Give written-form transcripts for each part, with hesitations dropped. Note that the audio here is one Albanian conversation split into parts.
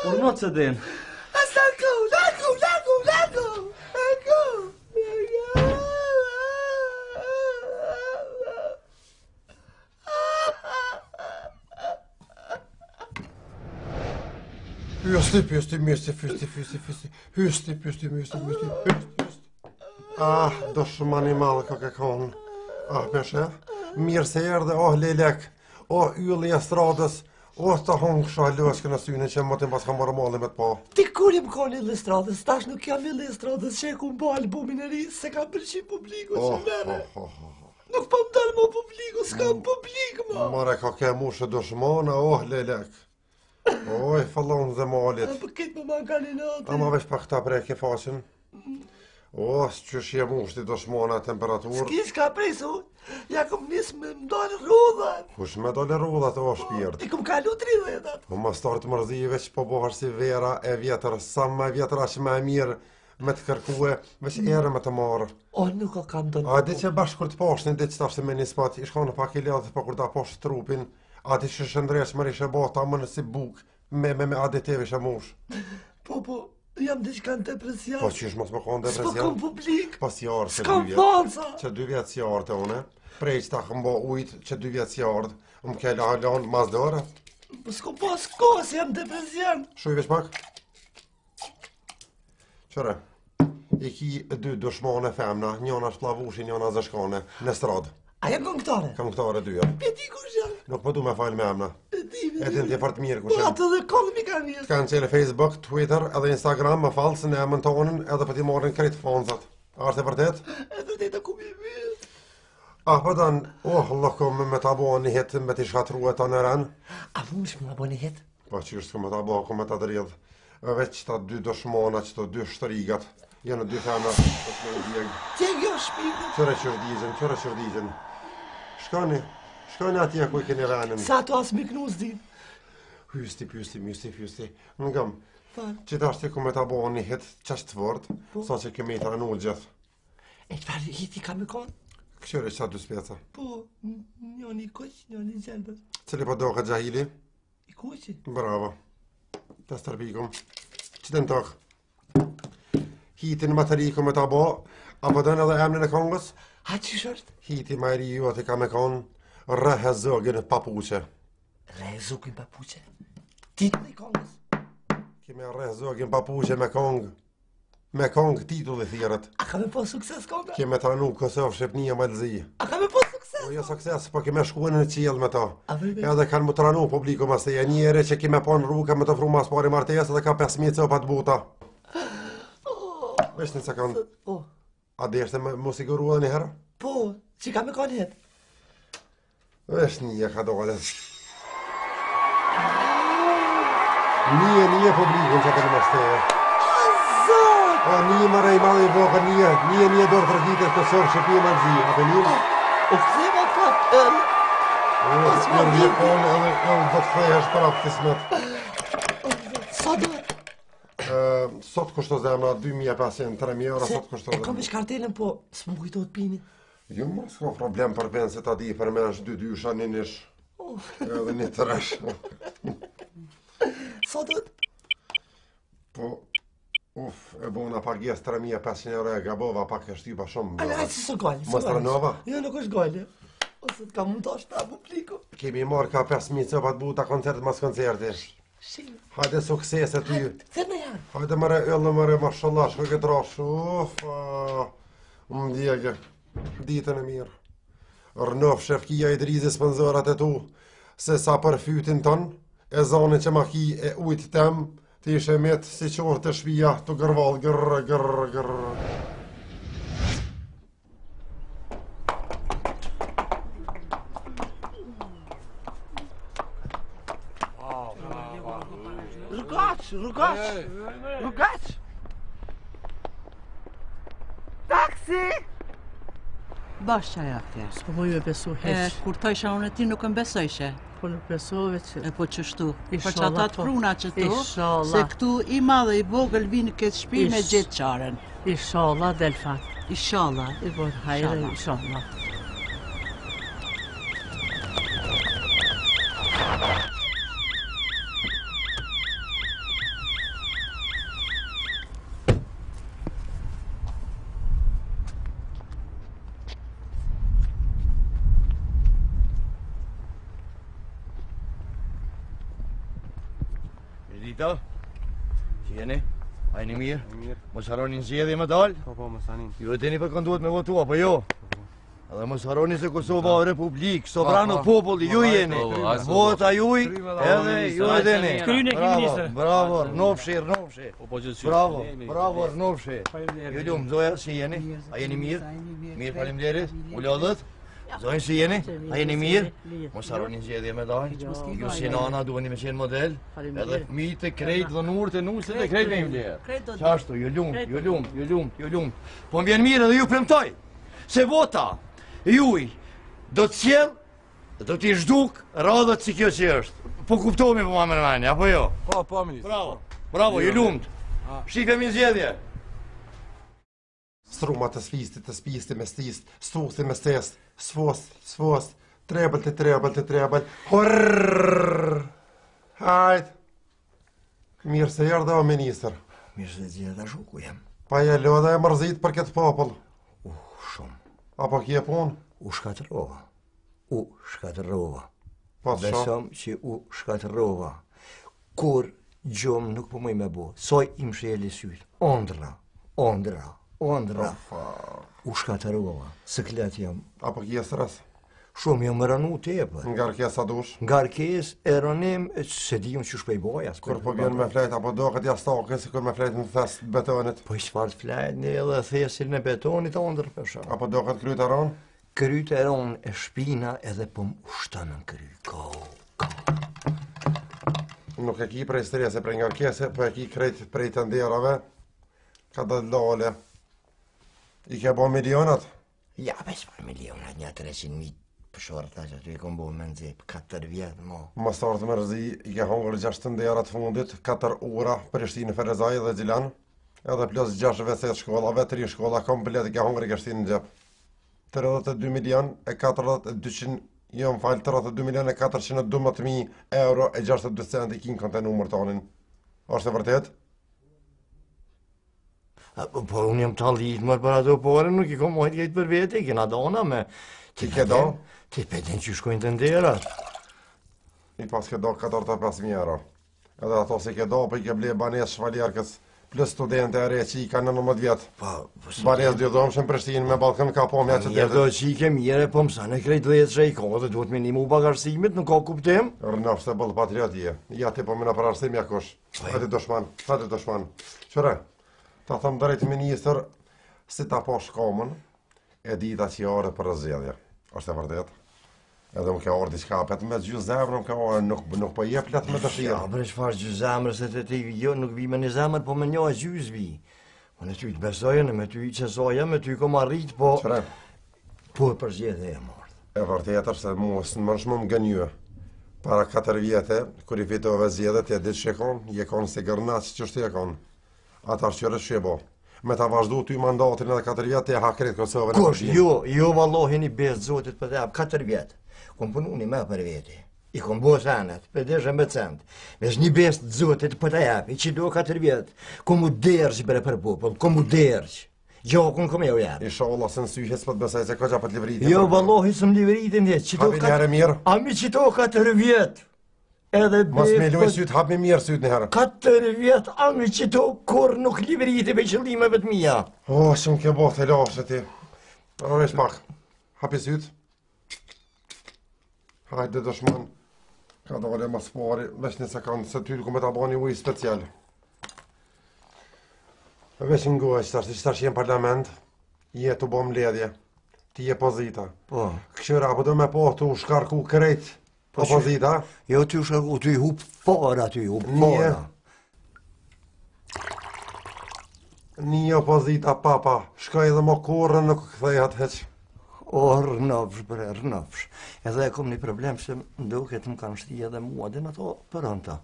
Por not se den. Hysti. Ah, dëshmani madhe ka ke konë. Ah, peshe, mirë se erdhe, lelek, ylli e stradës, të hongë shah lëshke në syne që më të pas ka marrë mali me të pa. Ti kur jem konë ylli e stradës, tash nuk jam ylli e stradës, që e ku mba albumin e ri, se kam përqim publiku që mere. Nuk pa më dalë më publiku, s'kam publik më. Mare ka ke mushë dëshmana, lelek. Oj, fallon dhe malit. Për këtë më mankani natë. Ama vesh pa këta prej ke faqen. S'qysh je mushti dëshmana temperaturë. S'ka prej su, ja kom nisë me më dalë rrudhat. Kush me dalë rrudhat shpirt? I kom kalu 30-at. Ma startë mërzive që po bohash si vera e vjetër, sa më e vjetër ashtë me e mirë me të kërkue, veç ere me të marë. Nuk o kam dënë. A di që bashkë kur të pashtin, di që tashtë me një spat, i shkone pak i ledhë, pa kur ta pashtë trupin, a di që shëndresh më rishe bata, më në si buk, me aditivi shë mush. Po, jam diqka në depresion. Po qysh mos më konë depresion? S'po kom publik. Pas jarë që 2 vjetë. S'kom falsa. Që 2 vjetë si jarë të une, prej që ta këmbo ujtë që 2 vjetë si jarë, më kelle halon mas dore. Po s'kom pas kohë se jam depresion. Shuj vesh pak? Qëre, i ki 2 dëshmane femna, njona shplavushi, njona zëshkane, në stradë. A jem këngëtare? Këngëtare 2. Peti kush jam? Nuk po du me falë me emna. E din t'je fartë mirë kush jam. Po atë dhe kollë mi ka njës. T'kanë qele Facebook, Twitter edhe Instagram me falë se ne emën tonën edhe për t'i marrin krejt fonzat. A është e vërtet? E vërtet e ku mi mirë. Po dan, lëko me t'a bo një hit me t'i shkatru e ta në ren. A vush me t'a bo një hit? Po që është me t'a bo, ku me t'a dridh. Veç ta 2 dëshmona që të 2 shtrigat. Janë 2 femna. Tjegjo shpikët. Qëre qërdigjen. Shkoni atje ku i keni renin. Sa të asë miknu s'din. Hysti. Në gëm, që ta shti ku me ta bo një hit qashtë të vërd, sa që kemi të ranu gjithë. E qëfar hiti ka me konë? Këshyre që ta 2 speca? Po, njoni kuq, njoni gjelbet. Cili po do ka gjahili? I kuqi. Bravo. Ta stërpikum. Që të në tokë? Hitin më të ri ku me ta bo, apo dënë edhe emnin e kongës? Ha që shërët? Hiti ma ri ju ati ka me konë Rehezogin papuqe. Rehezogin papuqe? Titull i kongës? Kime Rehezogin papuqe me kongë. Me kongë titull i thirët. A ka me po sukses konga? Kime të ranu Kosovë, Shqipnia, Malzi. A ka me po sukses? Po jo sukses, po kime shkuen në qilë me ta. Edhe kanë më të ranu publiku mas të njëre që kime po në rrugë me të fru mas pari martes edhe ka 5.000 copat buta. Vesh një sekund. A dhe është më siguru edhe një herë? Po, që ka me konë jetë? Vesh një ka dole. Një publikun që të në mështeje. Zot! Një më rej madhe i boka, një dorë të rëkitet Kosovë, Shqipia, Malzi. A të një? O këthema ka Një konë edhe do të thej është para këtismet. Sa do? Sot kushto zemra 2.500, 3.000 euro, sot kushto zemra. E kom ish kartelën, po s'më kujtojt pini. Jo, më s'ko problem për vend se ta di për me është 2 dysha, 1 nish. Edhe 1 tresh. Sa do? Po, e bona pages 3.500 euro e gabova pak e shtypa shumë. Ale, që së gajlë? Mos rënova? Jo, nuk është gajlë. Ose të ka mund të ashtë ta publiku. Kemi marrë ka 5.000 copat buta koncertet mas koncerti. Hajde suksese ty. Thërme janë. Hajde mëre ëllë mëre, mashallah, shkoj këtë rash. Më djegë, ditën e mirë. Rënof shefkia i drizë sponsorat e tu, se sa për fytin ton, e zonin që ma ki e ujtë tem, të ishe metë si qorë të shpia, të gërval, gërë. Rrugaç! Taksi! Bash qaj aftje. S'po më ju e besu heq. Kur thojsha unë e ti nuk më besojshe. Po nuk besove që... E po qështu, për që Inshallah, ata të po. pruna që tu, Inshallah. se këtu i madhe i vogël vinë këtë shpi me gjithë qaren. Inshallah del fat. Inshallah. I bon hajre, Inshallah. inshallah. Dita, që jeni? Ajni mirë? Mos harroni zgjedhje më dal? Po, mos hanin. Ju e dini për kënd duhet me votu, apo jo? Edhe mos harroni se Kosova o republik, sovrano populli, ju jeni. Vota juj, edhe ju e dini. Bravo, Rnofshi. Bravo, Rnofshi. Ju lumë, zoja, si jeni? A jeni mirë? Mirë, faleminderit. U lodhët? Zojnë si jeni? A jeni mirë? Mos harroni zgjedhje me dal. Ju si nana duheni me qenë model. Edhe fëmijët e krejt dhe nurët e nusët e krejt me vlerë. Qashtu, ju lumë. Po më vjen mirë edhe ju premtoj se vota juj do të sjell, do t'i zhduk radhët si kjo që është. Po kuptohemi po ma mërmani, apo jo? Po, ministr. Bravo, ju lumët. Shikemi zgjedhje. Struma të sfisti, të spisti me stist, stuthi me stest, sfost, trebel, horrrr. Hajt. Mirë se erdhe o minister. Mirë se zgjedhja shu ku jem. Pa e lodha e mërzit për këtë popull. Shumë. Apo kje pun? U shkatërova. Po të shumë. Besëm që u shkatërova. Kur gjumë nuk po mëj me bo. Soj im shjeli sytë. Ondra. U shkatërova. Së klet jam. Apo kje stres? Shumë jam më rënu tepër. Nga rkesa dush? Ngarkes e rënim se di unë që shpejboja. Kur po bjen me flejt, apo do këtë jastake si kur me flejt në thes betonit? Po i çfarë flejt një edhe thesin e betonit ondër për shumë. Apo do këtë kryt e ronë? Kryt e ronë e shpina edhe po më ushtanën kry. Ko. Nuk e ki prej strese, prej ngarkese, po e ki krejt prej të nderave. Ka dhe lole. I ke bo milionat? Ja, besh për milionat, një 300.000 për shorta që aty i kom bo me nëzip, 4 vjetë, mo. Mastar të mërzi, i ke hongër 6 nderat fundit, 4 ura, Prishtinë, Ferezaj dhe Gjilan, edhe plus 6 veset shkollave, 3 shkolla komplet i ke hongër i ke shtinë në gjep. 32 milion e 412 euro e 62 cent i kinë kontë numër tonin. Është e vërtet? Po unë jam talit më për ato pore, nuk i kom mojt kejtë për vete, i kena dona me... Ti ke do? Ti peten që shkojnë të nderat. I pas ke do 45.000 euro. Edhe ato si ke do, për i ke ble banes shvaljerkës, plus studente e re që i ka 19 vjetë. Banes dy dhomshën Prishtinë me Ballkën ka po mja që Mirë do që i ke mire, po mësa në krejt dhejtë që i ka dhe duhet me një mu bagarësimit, nuk ka kuptim. Rënaf se bëllë patriotie. Ja ti po me në pararësim ja kush. Hajde doshman. Qëre, ta thëmë drejt minister, si ta po shkomën, e dita që orë për zgjedhje. Është e vërtet. Edhe më ke orë diçka pet me gjuzemrën, ka orë nuk po jep let me dëshirë. Ja, për çfarë gjuzemrë se të ti jo nuk vi me një zemër, po me një gjuz vi. Po në ty të besojën, me ty qesoja, me ty kom arrit, po... Qëre? Po për zgjedhje e mordë. E vërtet është se mos në më gënjë. Para 4 vjetë, kur i fitove zgjedhjet, e ditë shekon, je kon si gërnaç që shtë je kon. Ata shqyre që je bo. Me ta vazhdu ty mandatin edhe 4 vjetë, e hakrit Kosovën e Kush, jo vallohi një besë zotit për të jabë 4 vjetë. Kom punu një me për veti. I kom bo sanet, për deshë me cent. Vesh një besë zotit për të jabë, i që do 4 vjetë. Kom u dergjë për popull, kom u dergjë. Gjakun kom e u jabë. Inshallah se në syhes për të besaj se ka gjapët livritin. Jo vallohi së më livritin dhe. Hapi njëherë mirë. Ami që do 4 vjetë. Mos me luaj sytë, hap me mirë sytë njëherë. 4 vjetë ami që do kur nuk livriti me qëllimeve të mija. O, shumë ke botë e lashe ti. Vesh pak. Hapi sytë. Hajde dëshman. Ka dole mas pari. Vesh një sekundë, se ty ku me ta bani ujë special. Vesh në gojë që tash jem parlament. Je të bom ledje. Ti je pozita. Po. Këshyra, apo do me po të u shkarku krejt. Opozita? Jo, ty shkarku, ty hup fara, ty hup fara. Një opozita, papa. Shkoj edhe më kurën nuk këthejat heq. O, rënofsh, bre, rënofsh. Edhe e kom një problem se mduket më kanë shti edhe mua dhe në to pronta.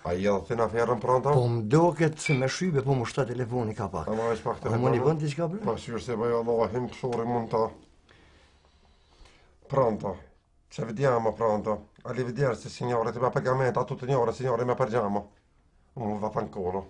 A i edhe thina ferën pronta? Po mduket se me shybe po më shta telefoni ka pak. A ma veç pak A më një bënd t'i qka bre? Pa shyrë se bëja Allahim këshori mund ta. Pronta. Që vediamo pronto. Ali vedersi signore, ti va pagamento a tutte le ore, signore, ma parliamo. Vaffanculo.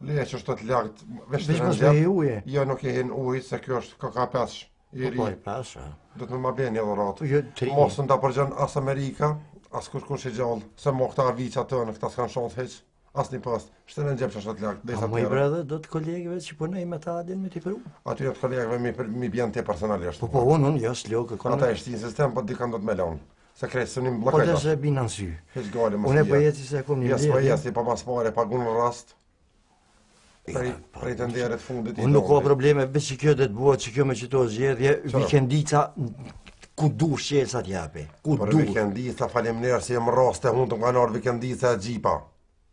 Lei që është të lagt, veç të Veç me uje. Jo nuk e hin ujë, se kjo është ka pesh. I ri. Po e pasha. Do të më blen një dhuratë. Po jo tri. Mos nda përgjën as Amerika, as kush i gjallë. Se mo këta vica të në këta s'kan shonët heq. As një post. Shtë në gjep që është të lagt. A më i bredhe, do të kolegëve që punoj me ta adin me t'i peru? Aty të kolegëve mi bjen të personalisht. Po unë jo s'lokë. Ata e shtinë sistem, po dikan do të me lanë. Se krejtë së një Po blokajta. dhe se bina në sy. Heq gale mos Unë e pëjeci se kom një Jes po jesi, pa mas pare, pagun në rast. Prej të nderit fundit. Unë nuk ka probleme, veç që kjo dhe të buat, që kjo me qëto zgjedhje, vikendica ku du shqesa t'jape. Ku Për du. vikendica, falemnerë si jem raste, unë të më kanë arë vikendica e gjipa.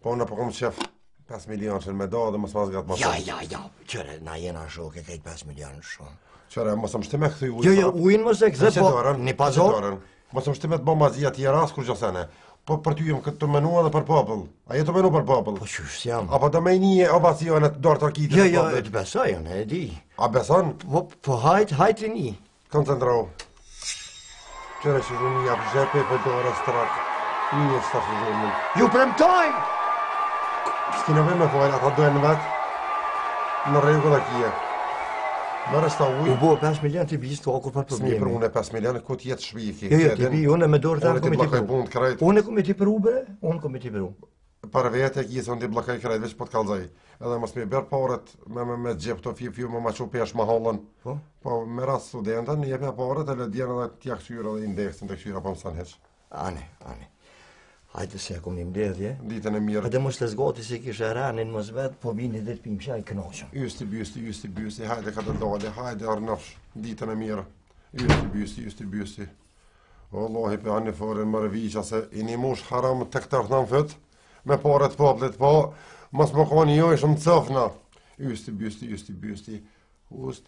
Po unë po kom qef 5 milion që në me da dhe mos mas gatë mas. Ja, qëre, na jena shoke, kejt 5 milion shumë. Qëre, mos më shti me këthy ujë. Jo, ujnë mos e këze, po, një pazo. Mos më shti me të bombazia tjera, as kur gjosene. Po për ty jem këtë të menua dhe për popull. A je të menu për popull? Po qysh jam. Apo të me një ovacione të dorë të arkitit të Jo, popullit? e të besoj, unë e di. A beson? Po hajt i një. Koncentrau. Qëre që unë një apë zhepe për dorë strak. Një së të fëzumën. Ju premtojnë! S'ki në vej me fojnë, ata dojnë vetë. Në regull e kje. Mërë s'ta U ujë. bo 5 milion t'i bijis të akur për S'mi për problemi. unë e 5 milion, ku t'jetë shpiki. Jo, t'i bi, unë me dorë të Unë kom t'i i t'i blokaj peru. punë të krejt. Unë e kom i t'i peru, bre, unë kom i t'i peru. Për vete e kisë, unë t'i blokaj krejt, veç po t'kallzaj. Edhe mos mi berë paret me gjep të fiu me ma që pesh ma hollën. Po? Po me rast studentën, një jepja paret e ledjenë dhe t'ja kësyra dhe indeksin të kësyra po mësan heq. Ane. Hajde se e kom një mbledhje. Ditën e mirë. Edhe mos të zgati si kishe ranin mos vetë, po vini dhe t'pim shaj kënoqëm. Ysti bysti, hajde ka të dole, hajde arnafsh, ditën e mirë. Ysti bysti. Wallahi pe anë forën më rëviqa se i një mush haram të këtë në fët, me paret poplit, po, mos më koni jo ishëm të cëfna. Ysti bysti. Ust.